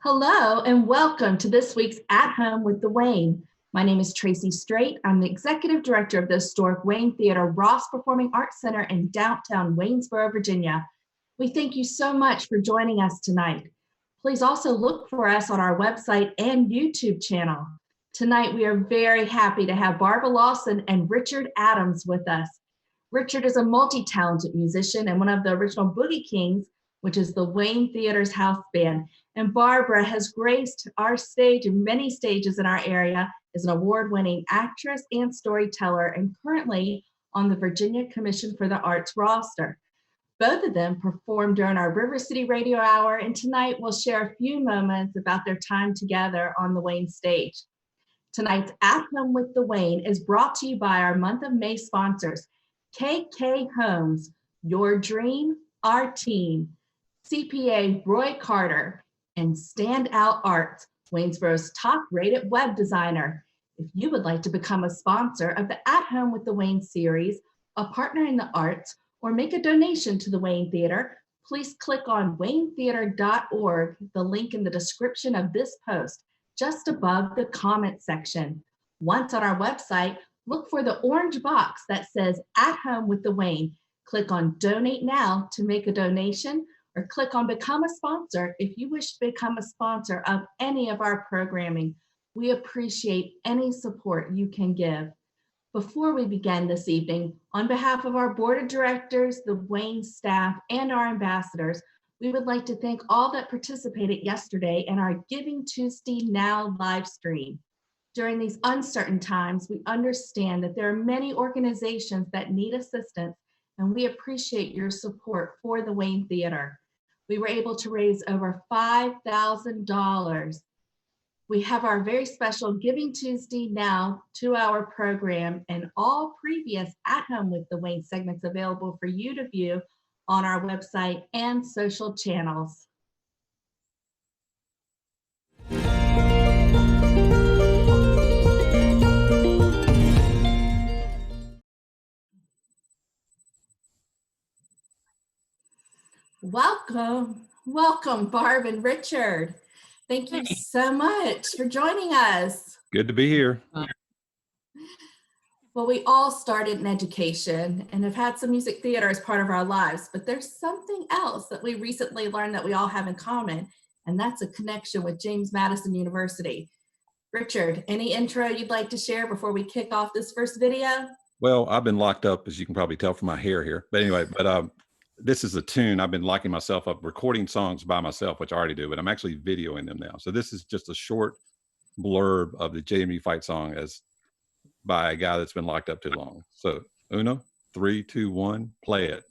Hello and welcome to this week's At Home with the Wayne. My name is Tracy Straight. I'm the Executive Director of the historic Wayne Theater Ross Performing Arts Center in downtown Waynesboro, Virginia. We thank you so much for joining us tonight. Please also look for us on our website and YouTube channel. Tonight we are very happy to have Barbara Lawson and Richard Adams with us. Richard is a multi-talented musician and one of the original Boogie Kings, which is the Wayne Theater's house band. And Barbara has graced our stage in many stages in our area as an award-winning actress and storyteller and currently on the Virginia Commission for the Arts roster. Both of them performed during our River City Radio Hour, and tonight we'll share a few moments about their time together on the Wayne stage. Tonight's At Home with the Wayne is brought to you by our month of May sponsors, KK Homes, Your Dream, Our Team, CPA Roy Carter, and Standout Arts, Waynesboro's top-rated web designer. If you would like to become a sponsor of the At Home with the Wayne series, a partner in the arts, or make a donation to the Wayne Theater, please click on waynetheater.org, the link in the description of this post, just above the comment section. Once on our website, look for the orange box that says At Home with the Wayne. Click on Donate Now to make a donation, or click on Become a Sponsor if you wish to become a sponsor of any of our programming. We appreciate any support you can give. Before we begin this evening, on behalf of our board of directors, the Wayne staff, and our ambassadors, we would like to thank all that participated yesterday in our Giving Tuesday Now live stream. During these uncertain times, we understand that there are many organizations that need assistance, and we appreciate your support for the Wayne Theater. We were able to raise over $5,000. We have our very special Giving Tuesday Now 2-hour program and all previous At Home with the Wayne segments available for you to view on our website and social channels. Welcome, Barb and Richard. Thank you so much for joining us. Good to be here. Well, we all started in education and have had some music theater as part of our lives, but there's something else that we recently learned that we all have in common, and that's a connection with James Madison University. Richard, any intro you'd like to share before we kick off this first video? Well, I've been locked up, as you can probably tell from my hair here. But anyway, this is a tune. I've been locking myself up, recording songs by myself, which I already do, but I'm actually videoing them now. So this is just a short blurb of the JMU fight song as by a guy that's been locked up too long. So 1, 3, 2, 1, play it.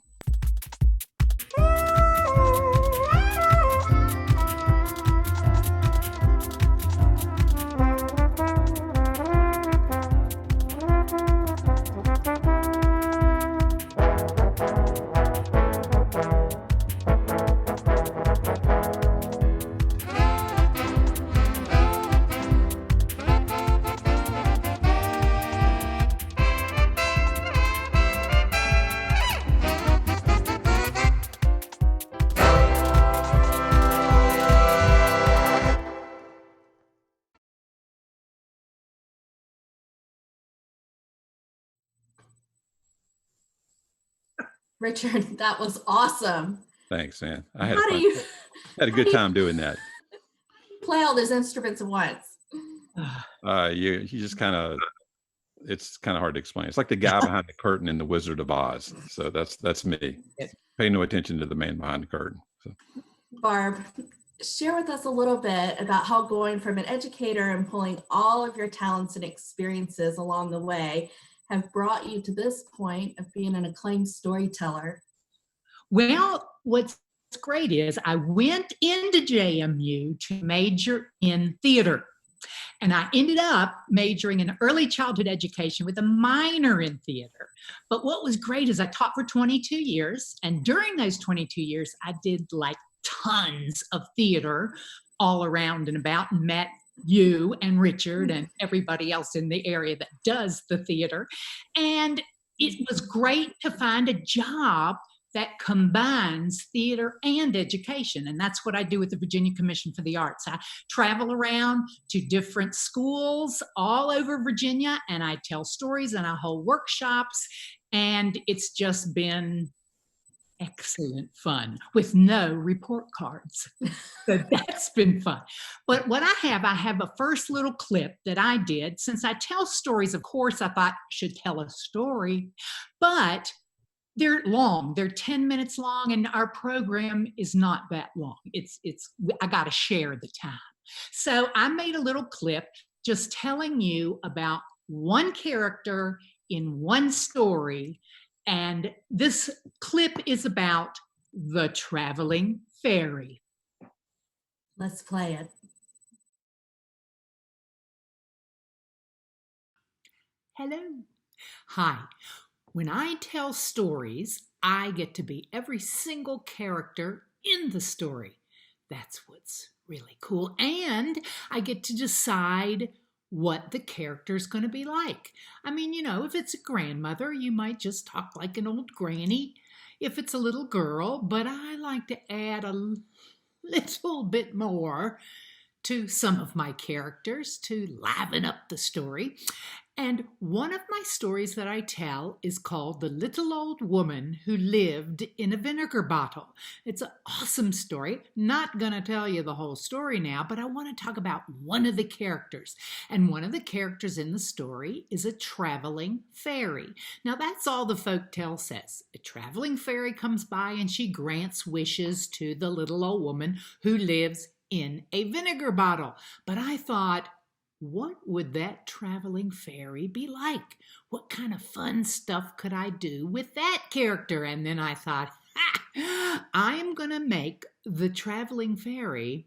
Richard, that was awesome. Thanks, man. I had a good time doing that. Play all those instruments at once. You just kind of, it's kind of hard to explain. It's like the guy behind the curtain in The Wizard of Oz. So that's me. Pay no attention to the man behind the curtain. So. Barb, share with us a little bit about how going from an educator and pulling all of your talents and experiences along the way have brought you to this point of being an acclaimed storyteller. Well, what's great is I went into JMU to major in theater, and I ended up majoring in early childhood education with a minor in theater. But what was great is I taught for 22 years, and during those 22 years, I did like tons of theater all around and about, and met you and Richard and everybody else in the area that does the theater. And it was great to find a job that combines theater and education. And that's what I do with the Virginia Commission for the Arts. I travel around to different schools all over Virginia, and I tell stories and I hold workshops, and it's just been excellent fun with no report cards. So that's been fun. But what I have a first little clip that I did. Since I tell stories, of course, I thought I should tell a story, but they're long. They're 10 minutes long, and our program is not that long. I got to share the time. So I made a little clip just telling you about one character in one story. And this clip is about the traveling fairy. Let's play it. Hello. Hi. When I tell stories, I get to be every single character in the story. That's what's really cool. And I get to decide what the character's going to be like. I mean, if it's a grandmother, you might just talk like an old granny. If it's a little girl, but I like to add a little bit more to some of my characters to liven up the story. And one of my stories that I tell is called The Little Old Woman Who Lived in a Vinegar Bottle. It's an awesome story. Not going to tell you the whole story now, but I want to talk about one of the characters. And one of the characters in the story is a traveling fairy. Now, that's all the folktale says. A traveling fairy comes by and she grants wishes to the little old woman who lives in a vinegar bottle. But I thought, what would that traveling fairy be like? What kind of fun stuff could I do with that character? And then I thought, I am going to make the traveling fairy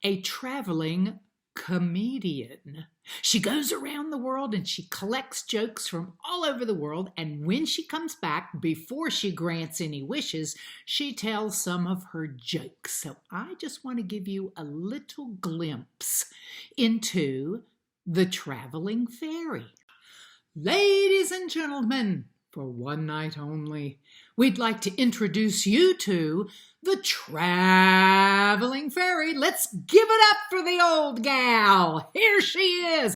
a traveling comedian. She goes around the world and she collects jokes from all over the world. And when she comes back, before she grants any wishes, she tells some of her jokes. So I just want to give you a little glimpse into the traveling fairy. Ladies and gentlemen, for one night only, we'd like to introduce you to the traveling fairy. Let's give it up for the old gal. Here she is.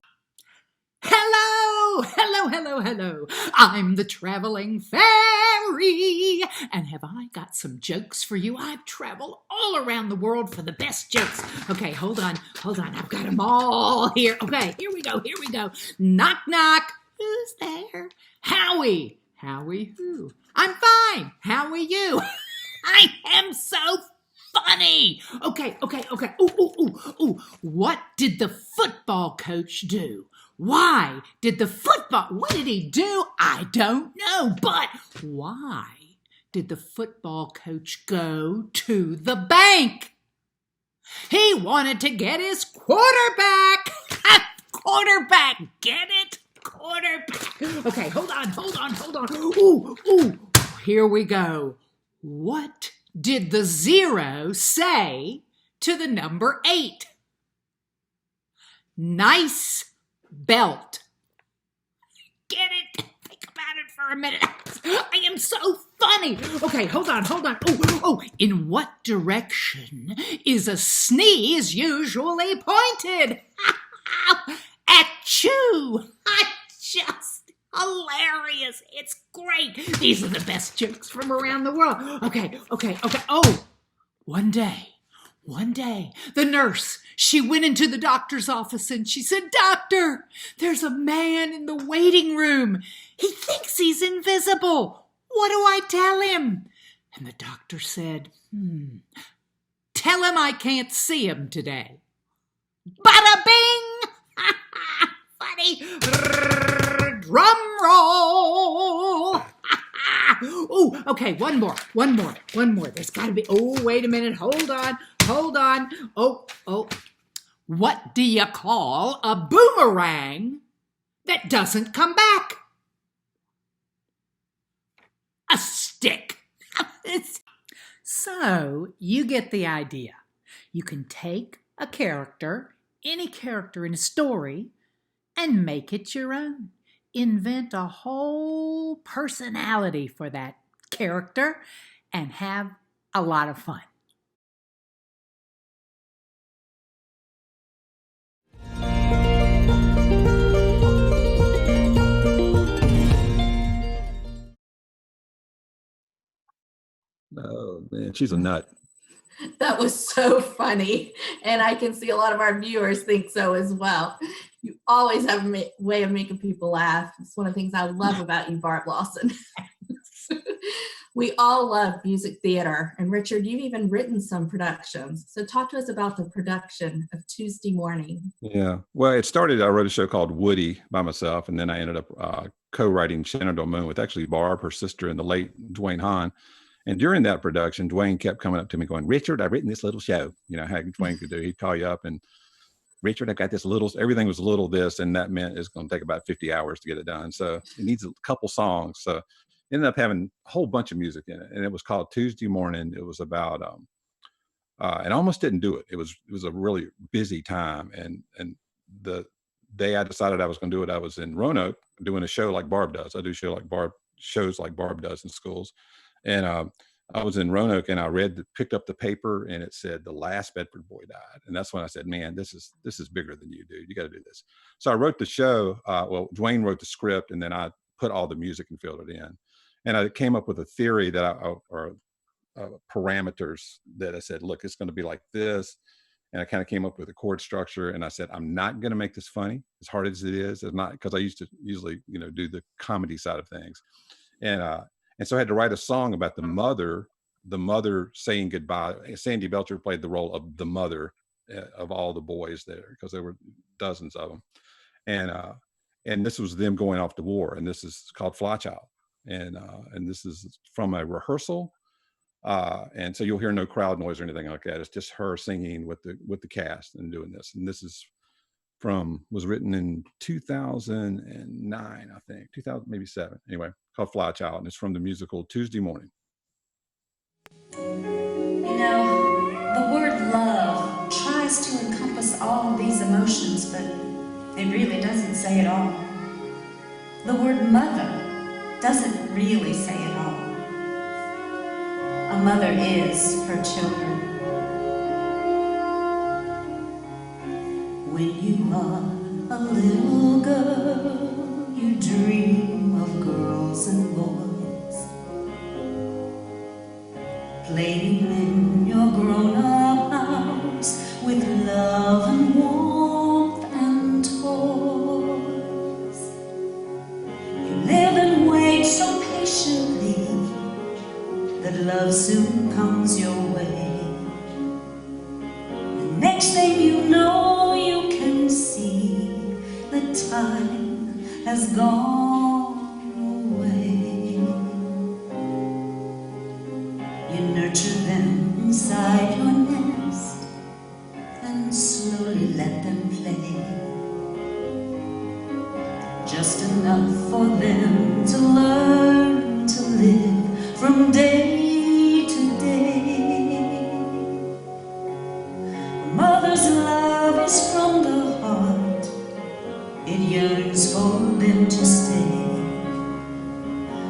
Hello, hello, hello, hello. I'm the traveling fairy. And have I got some jokes for you? I've traveled all around the world for the best jokes. Okay, hold on. I've got them all here. Okay, here we go. Knock, knock. Who's there? Howie. Howie who? I'm fine. How are you? I am so funny. Okay. Ooh. What did the football coach do? What did he do? I don't know, but why did the football coach go to the bank? He wanted to get his quarterback. Quarterback, get it? Quarterback. Okay, hold on. Ooh, here we go. What did the 0 say to the number 8? Nice belt. Get it? Think about it for a minute. I am so funny. Okay, hold on. Oh, in what direction is a sneeze usually pointed? At you. Just hilarious. It's great. These are the best jokes from around the world. Okay. Oh, one day, the nurse, she went into the doctor's office and she said, "Doctor, there's a man in the waiting room. He thinks he's invisible. What do I tell him?" And the doctor said, "Tell him I can't see him today." Bada bing! Funny. Drum roll. Ooh, okay, one more. There's got to be, wait a minute. Hold on. Oh. What do you call a boomerang that doesn't come back? A stick. So you get the idea. You can take a character, any character in a story, and make it your own. Invent a whole personality for that character and have a lot of fun. Oh man, she's a nut. That was so funny. And I can see a lot of our viewers think so as well. You always have a way of making people laugh. It's one of the things I love about you, Barb Lawson. We all love music theater. And Richard, you've even written some productions. So talk to us about the production of Tuesday Morning. Yeah. Well, it started, I wrote a show called Woody by myself, and then I ended up co-writing Shenandoah Moon with actually Barb, her sister, and the late Dwayne Hahn. And during that production, Dwayne kept coming up to me going, Richard, I've written this little show. You know how Dwayne could do. He'd call you up and, Richard, I've got this little, everything was a little this, and that meant it's going to take about 50 hours to get it done. So it needs a couple songs. So ended up having a whole bunch of music in it. And it was called Tuesday Morning. It was about, and I almost didn't do it. It was a really busy time. And the day I decided I was going to do it, I was in Roanoke doing a show like Barb does. I do shows like Barb does in schools. And I was in Roanoke and I picked up the paper and it said the last Bedford boy died. And that's when I said, man, this is bigger than you, dude. You got to do this. So I wrote the show. Well, Dwayne wrote the script and then I put all the music and filled it in. And I came up with a theory that parameters that I said, look, it's going to be like this. And I kind of came up with a chord structure and I said, I'm not going to make this funny as hard as it is. It's not, because I used to usually, do the comedy side of things. And so I had to write a song about the mother saying goodbye. Sandy Belcher played the role of the mother of all the boys there, because there were dozens of them. And this was them going off to war. And this is called Flaw Chow. And this is from a rehearsal. And so you'll hear no crowd noise or anything like that. It's just her singing with the cast and doing this. And this is was written in 2009, I think, 2000, maybe 7. Anyway, called Flaw Chow, and it's from the musical Tuesday Morning. The word love tries to encompass all these emotions, but it really doesn't say it all. The word mother doesn't really say it all. A mother is her children. When you are a little girl, you dream of girls and boys playing in your grown-up house with love and warmth and toys. You live and wait so patiently that love soon comes your way. The next thing you know, you can see that time has gone away. You nurture them inside your nest and slowly let them play, just enough for them to learn to live from day to day. A mother's love is from the heart. It yearns for them to stay.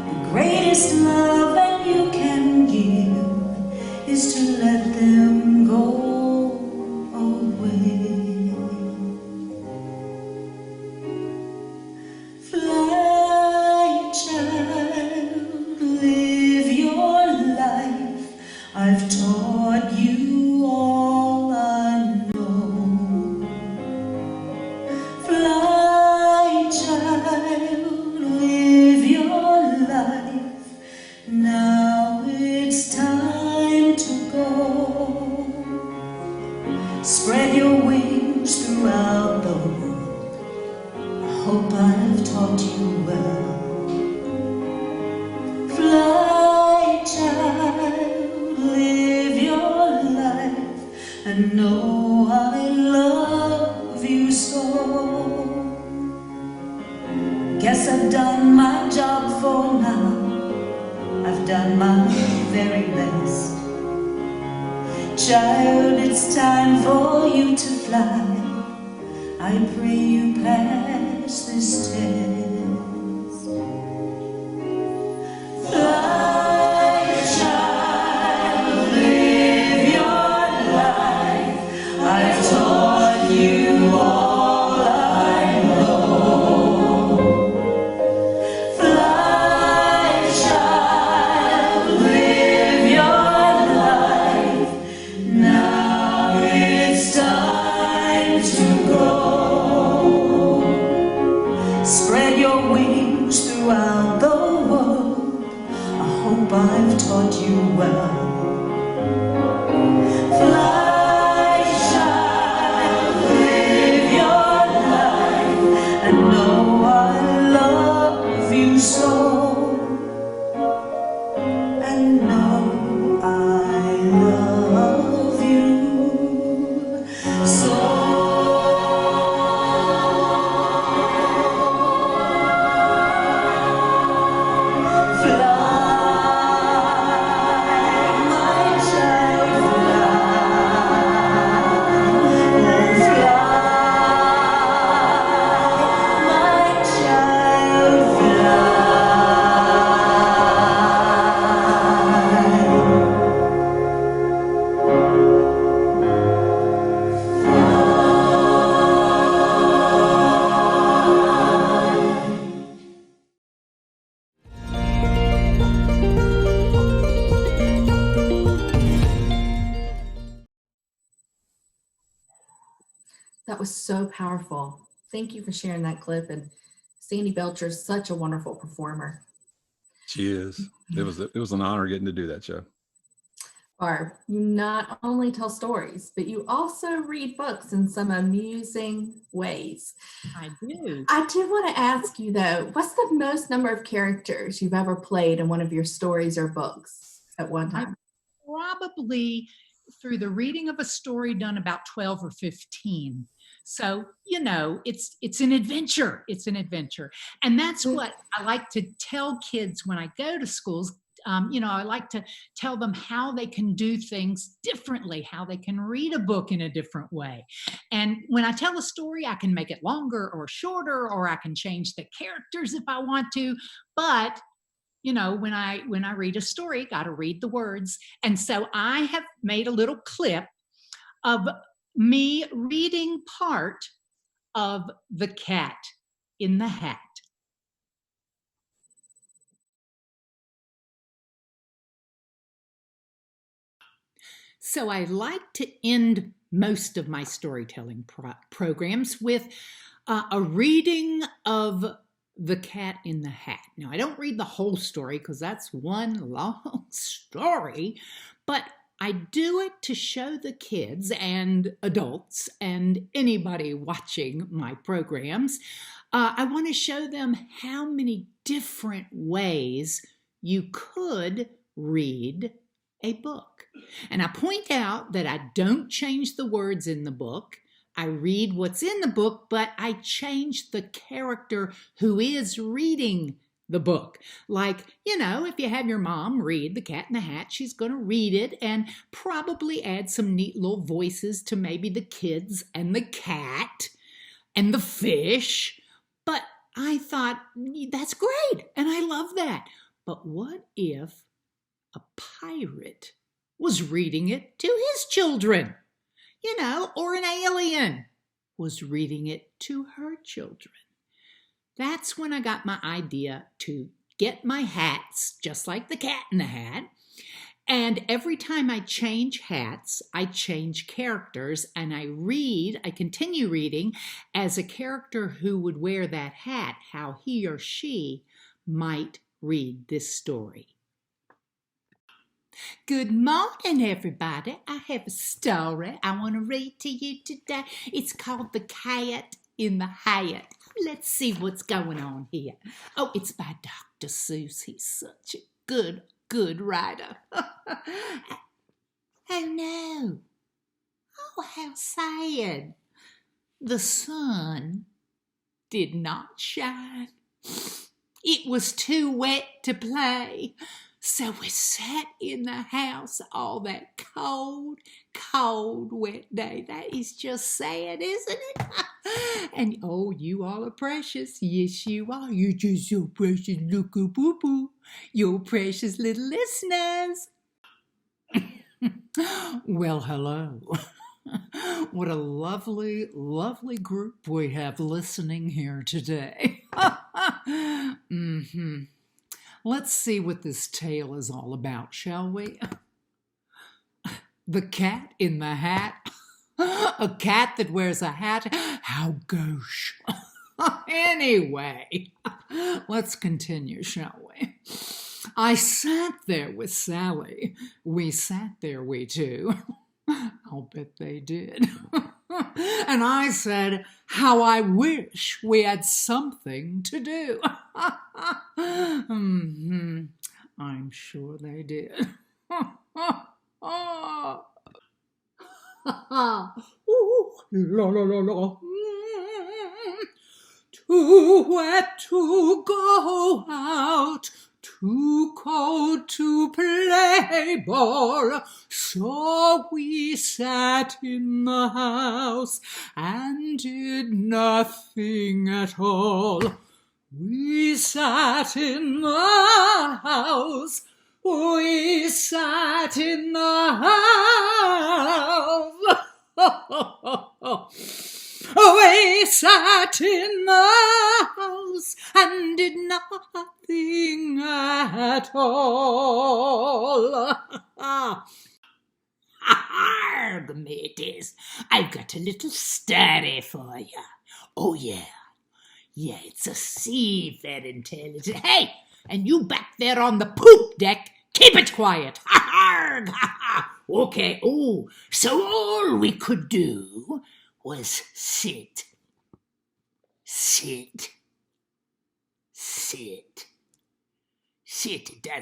The greatest love that you can give is to let them go away. Fly, child, live your life. I've taught you all I know. Fly, child, live your life. Now it's time to go. Spread your wings throughout the world. I hope I've taught you well. Fly, child, live your life, and know I love you so. Guess I've done my job for now. I've done my very best. Child, it's time for you to fly. I pray you pass this test. Fly, child. Spread your wings throughout the world. I hope I've taught you well. Fly, child, live your life, and know I love you so. And know I love you so. That was so powerful. Thank you for sharing that clip. And Sandy Belcher is such a wonderful performer. She is. It was an honor getting to do that show. Barb, you not only tell stories, but you also read books in some amusing ways. I do. I do want to ask you, though, what's the most number of characters you've ever played in one of your stories or books at one time? Probably through the reading of a story done about 12 or 15. So, you know, it's an adventure. It's an adventure. And that's what I like to tell kids when I go to schools. You know, I like to tell them how they can do things differently, how they can read a book in a different way. And when I tell a story, I can make it longer or shorter, or I can change the characters if I want to. But you know, when I read a story, got to read the words. And so I have made a little clip of me reading part of The Cat in the Hat. So I like to end most of my storytelling programs with a reading of The Cat in the Hat. Now, I don't read the whole story because that's one long story, but I do it to show the kids and adults and anybody watching my programs. I want to show them how many different ways you could read a book. And I point out that I don't change the words in the book. I read what's in the book, but I change the character who is reading the book. Like, you know, if you have your mom read The Cat in the Hat, she's going to read it and probably add some neat little voices to maybe the kids and the cat and the fish. But I thought, that's great, and I love that. But what if a pirate was reading it to his children? You know, or an alien was reading it to her children. That's when I got my idea to get my hats, just like the Cat in the Hat. And every time I change hats, I change characters, and I continue reading as a character who would wear that hat, how he or she might read this story. Good morning, everybody. I have a story I want to read to you today. It's called The Cat in the Hat. Let's see what's going on here. Oh, it's by Dr. Seuss. He's such a good writer. Oh, no. Oh, how sad. The sun did not shine. It was too wet to play. So we sat in the house all that cold, wet day. That is just sad, isn't it? And oh, you all are precious. Yes, you are. You're just so precious. Look, boo-boo. You're precious little listeners. Well, hello. What a lovely, lovely group we have listening here today. Mm-hmm. Let's see what this tale is all about, shall we? The Cat in the Hat. A cat that wears a hat. How gauche. Anyway, let's continue, shall we? I sat there with Sally. We sat there, we two. I'll bet they did. And I said, how I wish we had something to do. I'm sure they did. Ooh, la la la la. Too wet to go out, too cold to play ball, so we sat in the house and did nothing at all. We sat in the house, we sat in the house. We sat in the house and did nothing at all. Arg, mateys, I've got a little story for you. Oh, yeah. Yeah, it's a seafaring tale. Hey, and you back there on the poop deck, keep it quiet. Arg. Okay, oh, so all we could do was sit, does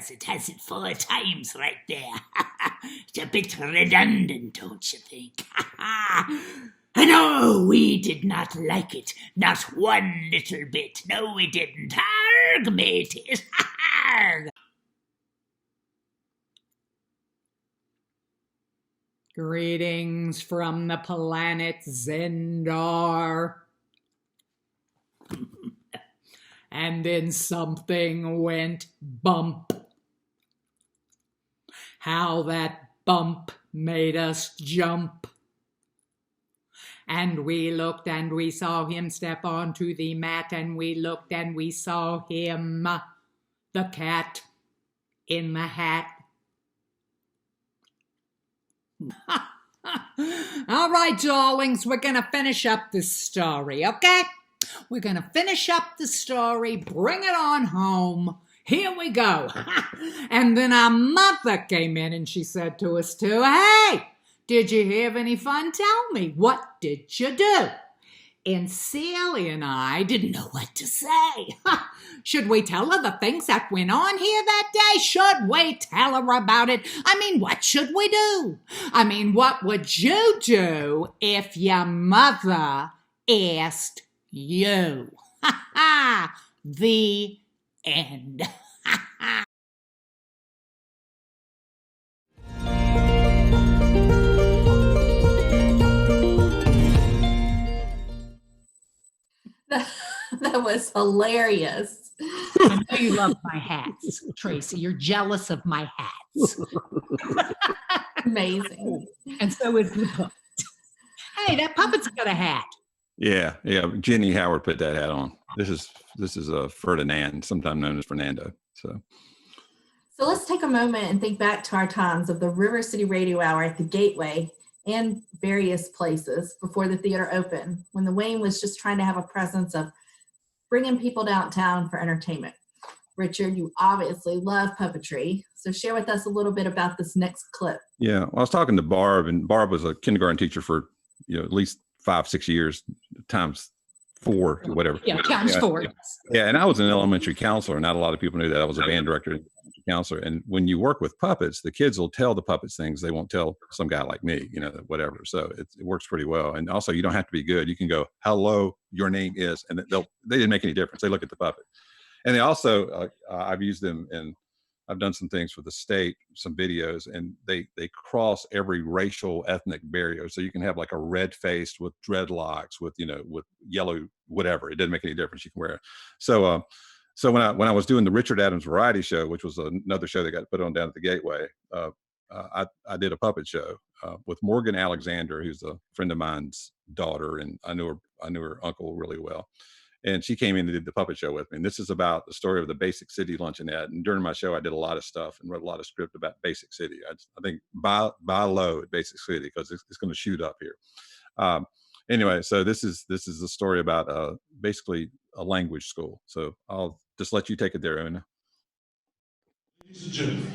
it? Has it 4 times right there? It's a bit redundant, don't you think? And no, we did not like it, not one little bit. No, we didn't. Arg, mateys. Arg. Greetings from the planet Zendar. And then something went bump. How that bump made us jump. And we looked and we saw him step onto the mat, and we looked and we saw him, the cat in the hat. All right, darlings, we're going to finish up this story, okay? We're going to finish up the story, bring it on home. Here we go. And then our mother came in and she said to us too, hey, did you have any fun? Tell me, what did you do? And Sally and I didn't know what to say. Should we tell her the things that went on here that day? Should we tell her about it? I mean, what should we do? I mean, what would you do if your mother asked you? The end. That was hilarious. I know you love my hats, Tracy. You're jealous of my hats. Amazing. And so is the puppet. Hey, that puppet's got a hat. Yeah. Jenny Howard put that hat on. This is Ferdinand, sometimes known as Fernando. So let's take a moment and think back to our times of the River City Radio Hour at the Gateway and various places before the theater opened, when the Wayne was just trying to have a presence of bringing people downtown for entertainment. Richard, you obviously love puppetry, so share with us a little bit about this next clip. Yeah, well, I was talking to Barb, and Barb was a kindergarten teacher for at least 5-6 years, times 4 or whatever. Yeah, times 4. Yeah, and I was an elementary counselor. Not a lot of people knew that. I was a band director and counselor. And when you work with puppets, the kids will tell the puppets things they won't tell some guy like me, whatever. So it works pretty well. And also, you don't have to be good. You can go, hello, your name is, and they didn't make any difference. They look at the puppet. And they also, I've used them, and I've done some things for the state, some videos, and they cross every racial, ethnic barrier. So you can have like a red face with dreadlocks, with yellow, whatever. It doesn't make any difference. You can wear it. So when I was doing the Richard Adams Variety Show, which was another show that got put on down at the Gateway, I did a puppet show with Morgan Alexander, who's a friend of mine's daughter, and I knew her uncle really well. And she came in and did the puppet show with me. And this is about the story of the Basic City Luncheonette. And during my show, I did a lot of stuff and wrote a lot of script about Basic City. I think buy low at Basic City, because it's going to shoot up here. Anyway, so this is a story about basically a language school. So I'll just let you take it there, Una. Ladies and gentlemen,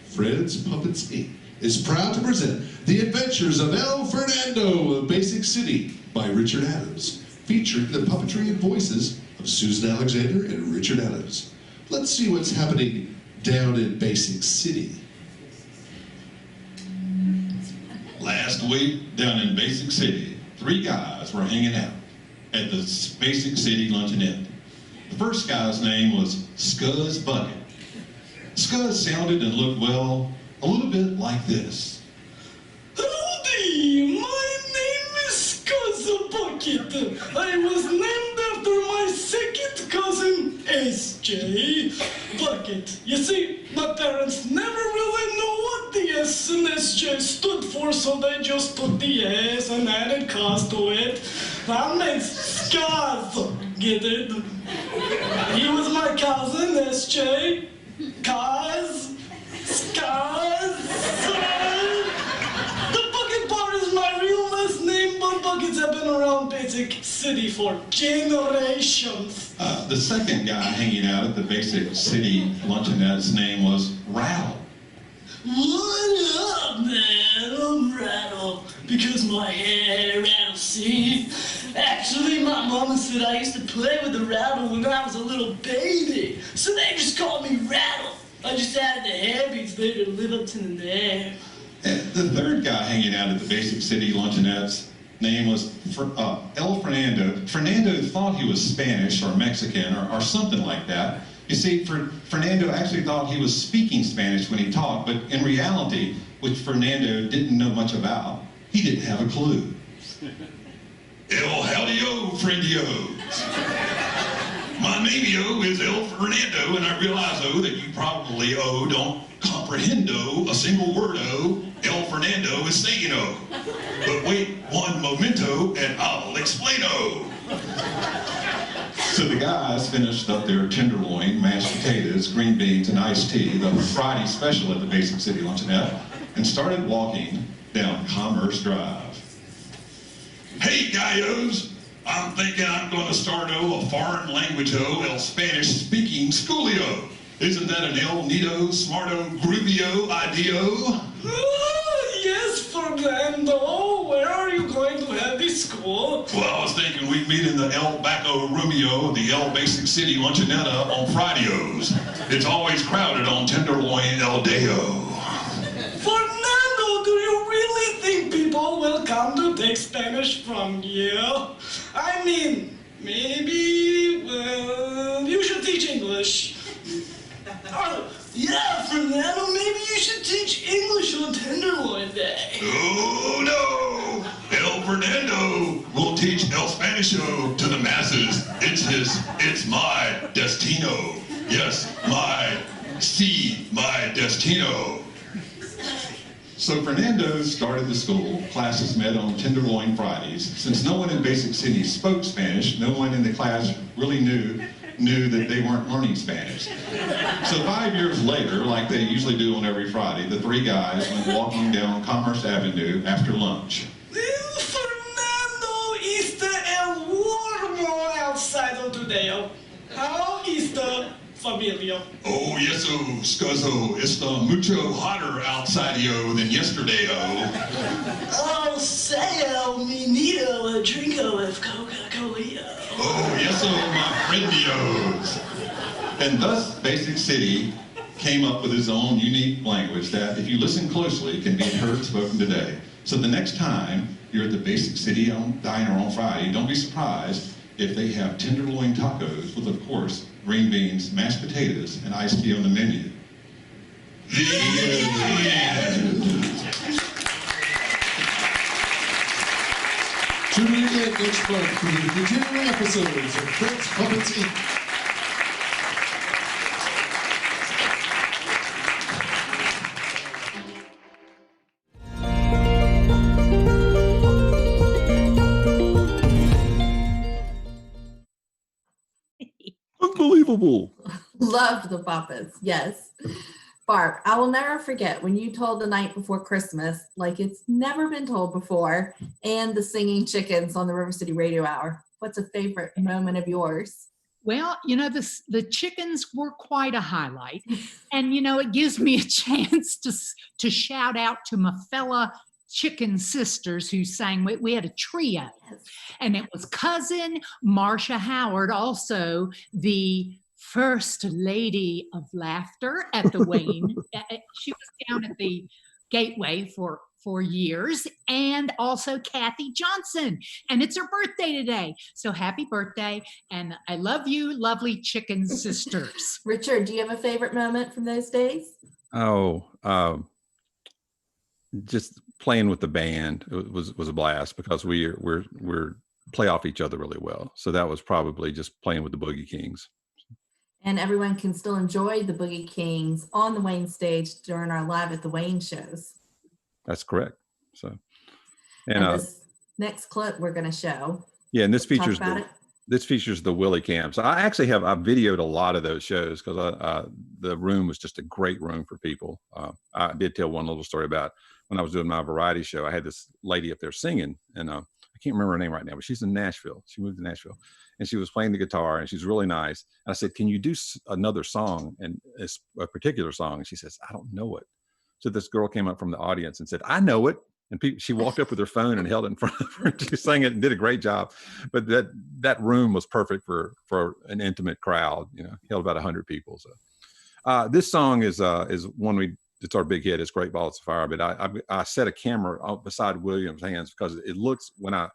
Fred's Puppets Inc. is proud to present The Adventures of El Fernando of Basic City by Richard Adams, featuring the puppetry and voices of Susan Alexander and Richard Adams. Let's see what's happening down in Basic City. Last week, down in Basic City, 3 guys were hanging out at the Basic City luncheonette. The first guy's name was Scuzz Bucket. Scuzz sounded and looked, well, a little bit like this. Howdy, my name is Scuzz Bucket. I was named after my second cousin, S.J. Bucket. You see, my parents never really knew what the S and S.J. stood for, so they just put the S and added cuz to it. That makes Scuzz. Get it? He was my cousin, S.J. Cuz. Scuzz. The Bucket part is my real last name, but Buckets have been around Basic City for generations. The second guy hanging out at the Basic City luncheonette's name was Rattle. What up, man? I'm Rattle. Because my hair rattles, see? Actually, my mama said I used to play with the rattle when I was a little baby. So they just called me Rattle. I just added the hair beats there to live up to the name. And the third guy hanging out at the Basic City luncheonette's name was El Fernando. Fernando thought he was Spanish or Mexican or something like that. You see, Fernando actually thought he was speaking Spanish when he talked, but in reality, which Fernando didn't know much about, he didn't have a clue. El howdy-o, friendy-o. My name-o is El Fernando, and I realize, that you probably, don't comprehendo a single word, El Fernando is saying, But wait one momento, and I'll explain-o. So the guys finished up their tenderloin, mashed potatoes, green beans, and iced tea, the Friday special at the Basic City luncheonette, and started walking down Commerce Drive. Hey, guys, I'm thinking I'm going to start a foreign language el Spanish speaking schoolio. Isn't that an el neato, smarto, groovio idea? Yes, Fernando. Where are you going to have this school? Well, I was thinking we'd meet in the El Baco Rumio, the El Basic City luncheonetta on Fridays. It's always crowded on tenderloin El Deo. Fernando, do you really think people will come to take Spanish from you? I mean, maybe, well, you should teach English. Yeah, Fernando, maybe you should teach English on Tenderloin Day. Oh, no! El Fernando will teach El Spanisho to the masses. It's my destino. Yes, my destino. So Fernando started the school. Classes met on Tenderloin Fridays. Since no one in Basic City spoke Spanish, no one in the class really knew that they weren't learning Spanish. So 5 years later, like they usually do on every Friday, the 3 guys went walking down Commerce Avenue after lunch. Fernando, está el warmo outside of today. How is the familia? Oh, yeso, scuzzo, está mucho hotter outside than yesterday. Oh, say, me need a drink of Coca-Cola. Oh, yeso, my friendios. And thus, Basic City came up with its own unique language that, if you listen closely, can be heard spoken today. So the next time you're at the Basic City diner on Friday, don't be surprised if they have tenderloin tacos with, of course, green beans, mashed potatoes, and iced tea on the menu. The end. Tune in again next month for the continuing episodes of Fred's Puppets Inc. Unbelievable. Loved the Papas, yes. Barb, I will never forget when you told The Night Before Christmas, like it's never been told before, and the singing chickens on the River City Radio Hour. What's a favorite moment of yours? Well, the chickens were quite a highlight. And, it gives me a chance to shout out to my fella chicken sisters who sang. We had a trio, and it was cousin Marsha Howard, also the first lady of laughter at the Wayne. She was down at the Gateway for years, and also Kathy Johnson, and it's her birthday today. So happy birthday, and I love you, lovely chicken sisters. Richard, do you have a favorite moment from those days? Just playing with the band was a blast because we're play off each other really well. So that was probably just playing with the Boogie Kings. And everyone can still enjoy the Boogie Kings on the Wayne stage during our Live at the Wayne shows. That's correct. So, and this next clip we're going to show. Yeah, and this features the Willie camps. I actually I've videoed a lot of those shows because the room was just a great room for people. I did tell one little story about when I was doing my variety show. I had this lady up there singing, and I can't remember her name right now, but she's in Nashville. She moved to Nashville, and she was playing the guitar, and she's really nice. And I said, "Can you do another song, and a particular song?" And she says, "I don't know it." So this girl came up from the audience and said, "I know it." And she walked up with her phone and held it in front of her. She sang it and did a great job. But that room was perfect for an intimate crowd. Held about 100 people. So this song is one it's our big hit. It's Great Balls of Fire. But I set a camera beside William's hands because it looks when I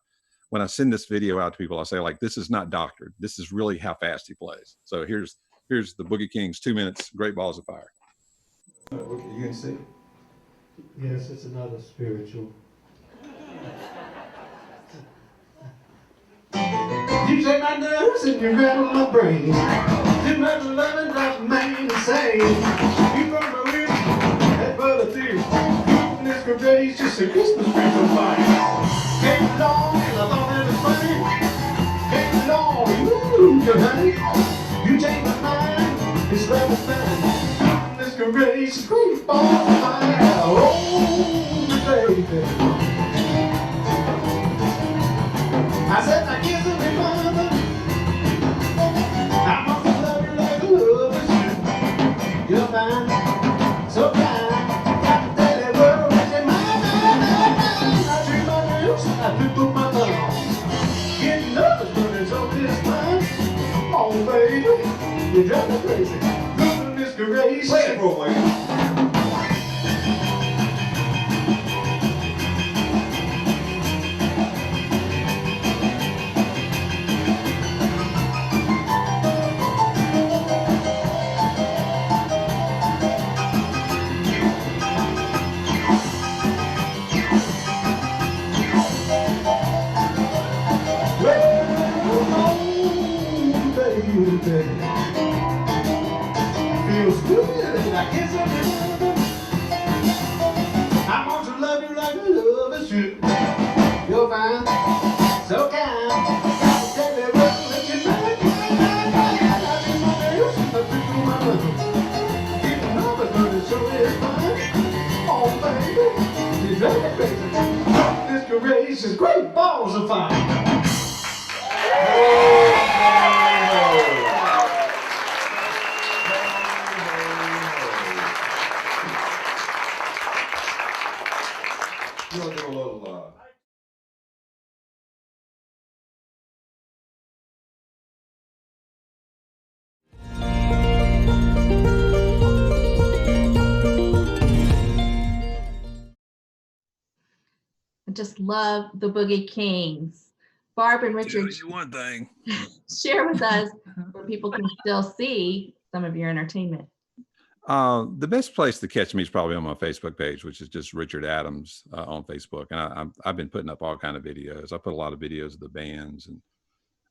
send this video out to people, I say, like, this is not doctored. This is really how fast he plays. So here's the Boogie Kings, 2 minutes, Great Balls of Fire. You can see? Yes, it's another spiritual. You take my nerves and you rattle my brain. You make the loving drive me insane. You burn my lips, that brother too. Goodness gracious, a Christmas tree on fire. Came along and I thought that was funny. Came along, ooh, honey. You take my mind, it's level fine. Goodness gracious, great ball of fire. Oh, baby. I said, I kiss every mother. I want to love you like a lover should. You're fine, so kind. Got to tell you, world, that you're mine. I treat my lips, I do my lungs. Getting nervous, but it's over this time. Oh, baby, you drive me crazy. Goodness gracious. Play it for me. Feels good, I guess I want to love you like a lover should. You're fine, so kind. Tell me what that you like. I in my nails, I through my love. Getting over, but it's so is fine. Oh, baby, you drive me crazy. This gracious, great balls of fire. You want to do a little, I just love the Boogie Kings. Barb and Richard, Tell you one thing. Share with us where people can still see some of your entertainment. The best place to catch me is probably on my Facebook page, which is just Richard Adams on Facebook. And I've been putting up all kind of videos. I put a lot of videos of the bands, and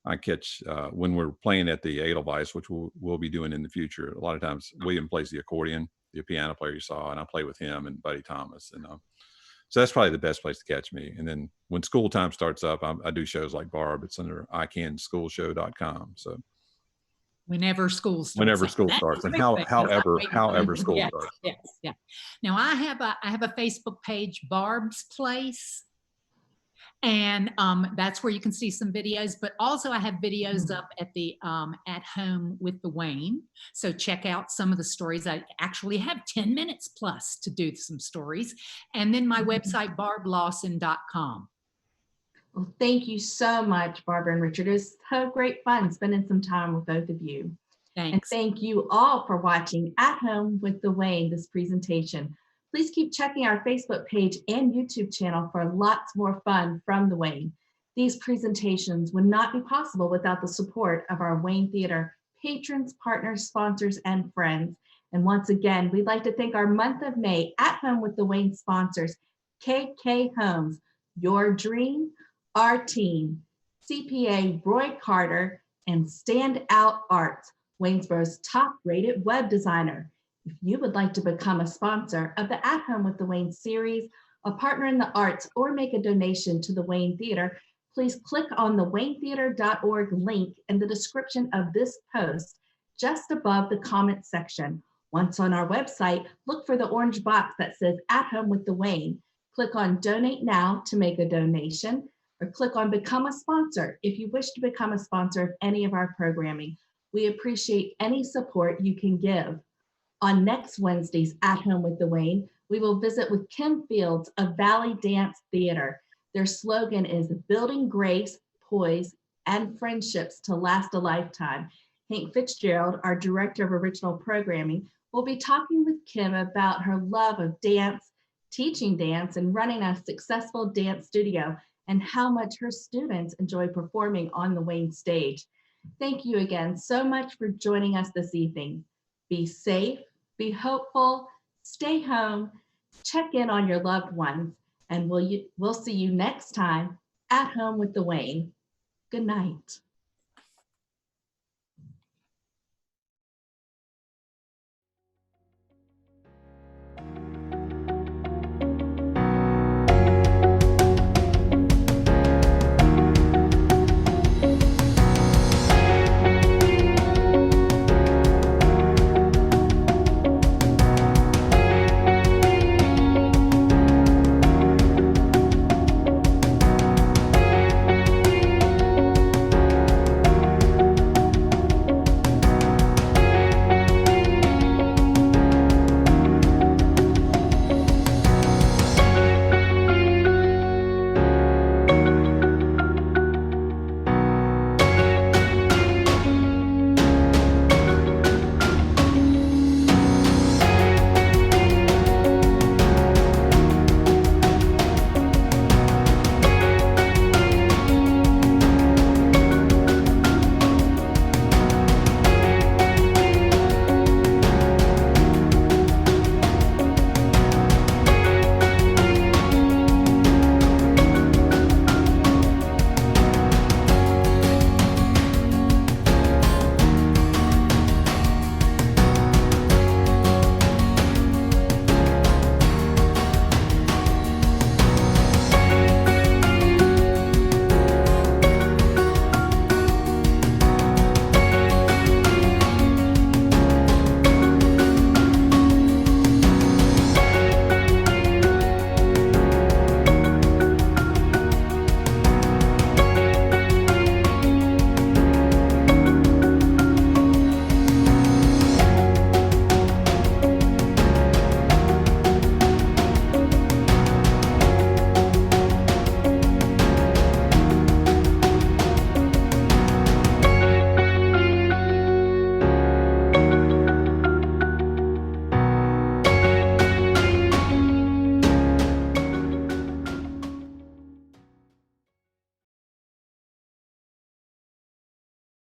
I catch when we're playing at the Edelweiss, which we'll be doing in the future. A lot of times William plays the accordion, the piano player you saw, and I play with him and Buddy Thomas. And so that's probably the best place to catch me. And then when school time starts up, I do shows like Barb. It's under icanschoolshow.com. So. Whenever school starts. Whenever up. school That's starts, the and big thing, 'cause I'm waiting for however them. school Yes, starts. yes, yeah. Now I have a Facebook page, Barb's Place, and that's where you can see some videos. But also I have videos up at the At Home with the Wayne. So check out some of the stories. I actually have 10 minutes plus to do some stories, and then my website, barblawson.com. Well, thank you so much, Barbara and Richard. It was so great fun spending some time with both of you. And Thanks. thank you all for watching At Home with the Wayne, this presentation. Please keep checking our Facebook page and YouTube channel for lots more fun from the Wayne. These presentations would not be possible without the support of our Wayne Theater patrons, partners, sponsors, and friends. And once again, we'd like to thank our month of May At Home with the Wayne sponsors, KK Homes, Your Dream, Our Team, CPA Roy Carter, and Stand Out Arts, Waynesboro's top-rated web designer. If you would like to become a sponsor of the At Home with the Wayne series, a partner in the arts, or make a donation to the Wayne Theater, please click on the waynetheater.org link in the description of this post just above the comment section. Once on our website, look for the orange box that says At Home with the Wayne. Click on Donate Now to make a donation, or click on Become a Sponsor if you wish to become a sponsor of any of our programming. We appreciate any support you can give. On next Wednesday's At Home with the Wayne, we will visit with Kim Fields of Valley Dance Theater. Their slogan is building grace, poise, and friendships to last a lifetime. Hank Fitzgerald, our director of original programming, will be talking with Kim about her love of dance, teaching dance, and running a successful dance studio, and how much her students enjoy performing on the Wayne stage. Thank you again so much for joining us this evening. Be safe, be hopeful, stay home, check in on your loved ones, and we'll see you next time at Home with the Wayne. Good night.